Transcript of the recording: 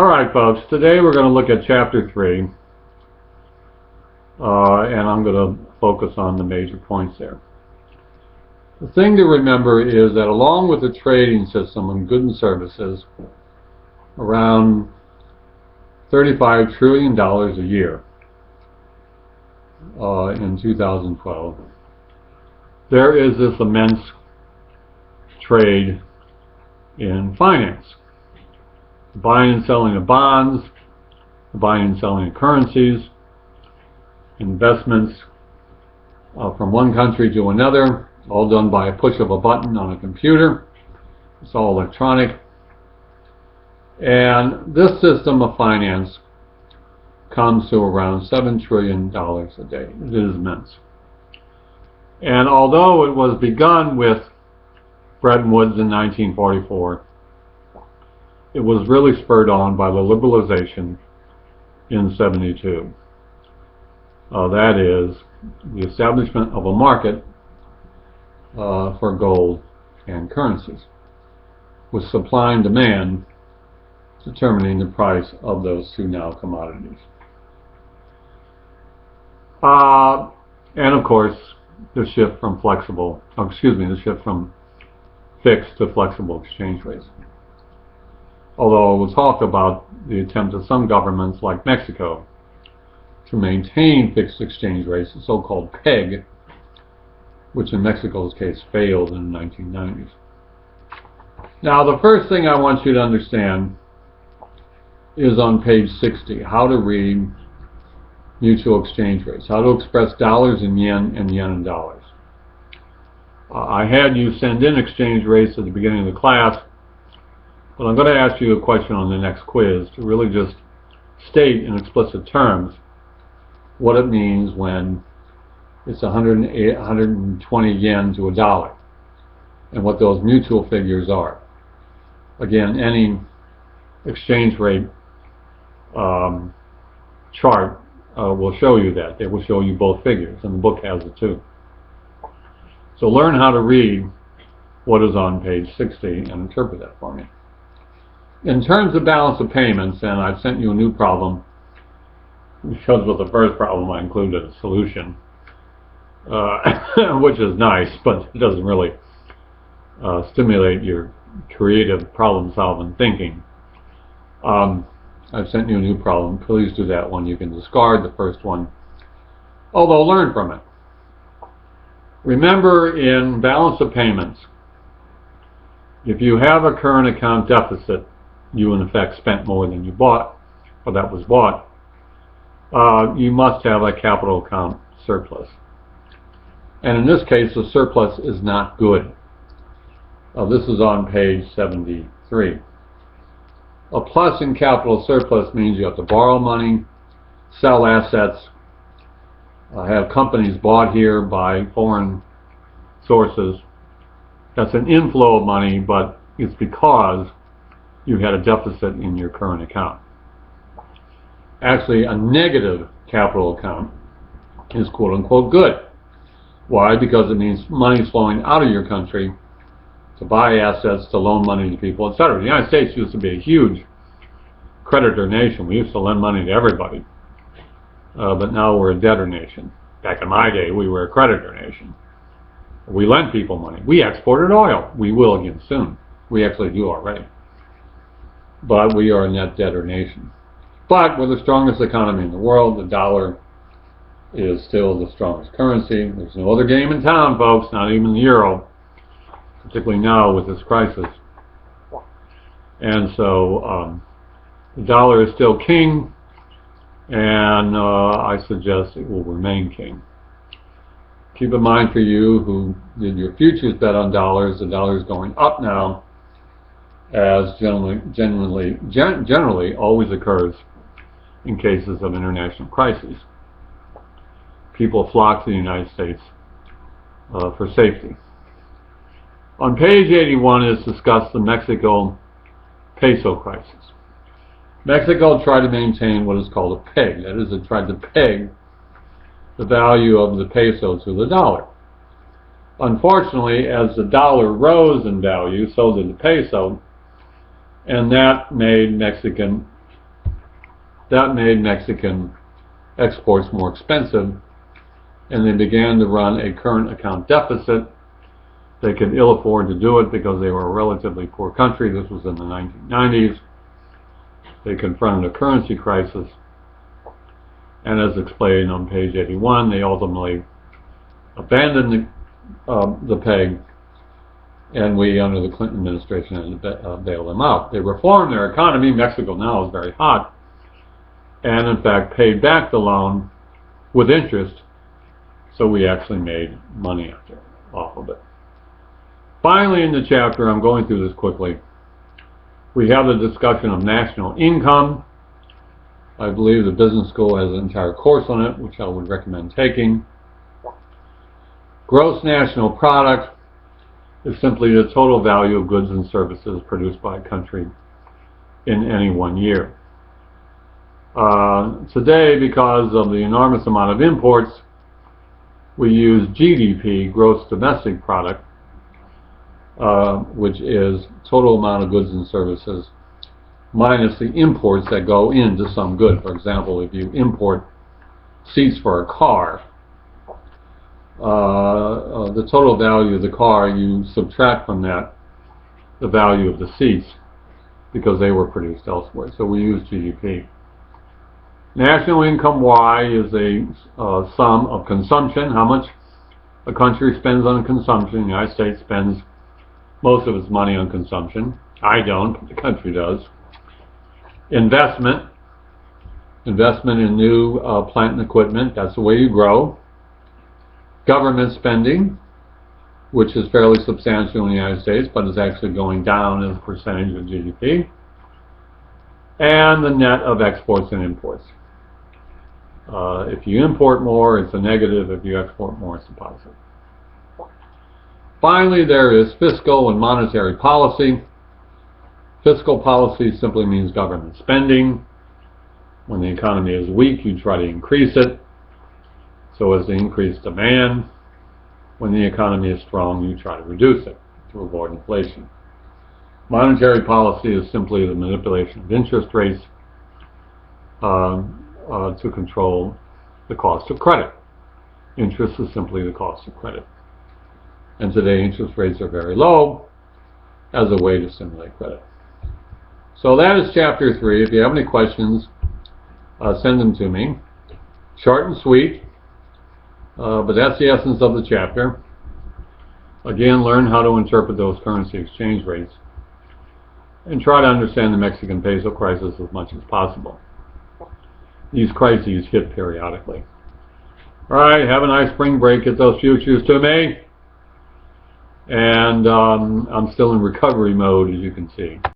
Alright folks, today we're going to look at Chapter 3, and I'm going to focus on the major points there. The thing to remember is that along with the trading system of goods and services, around $35 trillion a year in 2012, there is this immense trade in finance. Buying and selling of bonds, buying and selling of currencies, investments from one country to another, all done by a push of a button on a computer. It's all electronic. And this system of finance comes to around $7 trillion a day. It is immense. And although it was begun with Bretton Woods in 1944, it was really spurred on by the liberalization in '72. That is, the establishment of a market for gold and currencies, with supply and demand determining the price of those two now commodities. And of course, the shift from fixed to flexible exchange rates. Although it was talked about the attempt of some governments like Mexico to maintain fixed exchange rates, the so-called PEG, which in Mexico's case failed in the 1990s. Now the first thing I want you to understand is on page 60, how to read mutual exchange rates, how to express dollars in yen and yen in dollars. I had you send in exchange rates at the beginning of the class, but I'm going to ask you a question on the next quiz to really just state in explicit terms what it means when it's 120 yen to a dollar and what those mutual figures are. Again, any exchange rate chart will show you that. They will show you both figures, and the book has it too. So learn how to read what is on page 60 and interpret that for me. In terms of balance of payments, and I've sent you a new problem, because with the first problem I included a solution, which is nice, but it doesn't really stimulate your creative problem-solving thinking. I've sent you a new problem. Please do that one. You can discard the first one, although learn from it. Remember, in balance of payments, if you have a current account deficit, you in effect spent more than you bought, or that was bought, you must have a capital account surplus. And in this case, the surplus is not good. This is on page 73. A plus in capital surplus means you have to borrow money, sell assets, have companies bought here by foreign sources. That's an inflow of money, but it's because you had a deficit in your current account. Actually, a negative capital account is quote-unquote good. Why? Because it means money flowing out of your country to buy assets, to loan money to people, etc. The United States used to be a huge creditor nation. We used to lend money to everybody. But now we're a debtor nation. Back in my day, we were a creditor nation. We lent people money. We exported oil. We will again soon. We actually do already. But we are a net debtor nation. But we're the strongest economy in the world. The dollar is still the strongest currency. There's no other game in town, folks, not even the euro, particularly now with this crisis. And so the dollar is still king, and I suggest it will remain king. Keep in mind, for you who did your futures bet on dollars, the dollar is going up now, as generally always occurs in cases of international crises. People flock to the United States for safety. On page 81 is discussed the Mexico peso crisis. Mexico tried to maintain what is called a peg. That is, it tried to peg the value of the peso to the dollar. Unfortunately, as the dollar rose in value, so did the peso, and that made Mexican That made Mexican exports more expensive, and they began to run a current account deficit. They could ill afford to do it because they were a relatively poor country. This was in the 1990s. They confronted a currency crisis, and as explained on page 81, they ultimately abandoned the peg, and we, under the Clinton administration, had to bail them out. They reformed their economy. Mexico now is very hot, and in fact paid back the loan with interest, so we actually made money off of it. Finally, in the chapter, I'm going through this quickly, we have the discussion of national income. I believe the business school has an entire course on it, which I would recommend taking. Gross national product is simply the total value of goods and services produced by a country in any one year. Today, because of the enormous amount of imports, we use GDP, gross domestic product, which is total amount of goods and services minus the imports that go into some good. For example, if you import seats for a car, the total value of the car, you subtract from that the value of the seats because they were produced elsewhere. So we use GDP. National income, Y, is a sum of consumption, how much a country spends on consumption. The United States spends most of its money on consumption. I don't, but the country does. Investment in new plant and equipment, that's the way you grow. Government spending, which is fairly substantial in the United States, but is actually going down as a percentage of GDP. And the net of exports and imports. If you import more, it's a negative. If you export more, it's a positive. Finally, there is fiscal and monetary policy. Fiscal policy simply means government spending. When the economy is weak, you try to increase it so as to increase demand. When the economy is strong, you try to reduce it to avoid inflation. Monetary policy is simply the manipulation of interest rates to control the cost of credit. Interest is simply the cost of credit. And today interest rates are very low as a way to stimulate credit. So that is chapter 3. If you have any questions, send them to me. Short and sweet, but that's the essence of the chapter. Again, learn how to interpret those currency exchange rates and try to understand the Mexican peso crisis as much as possible. These crises hit periodically. All right, have a nice spring break. Get those futures to me. And I'm still in recovery mode, as you can see.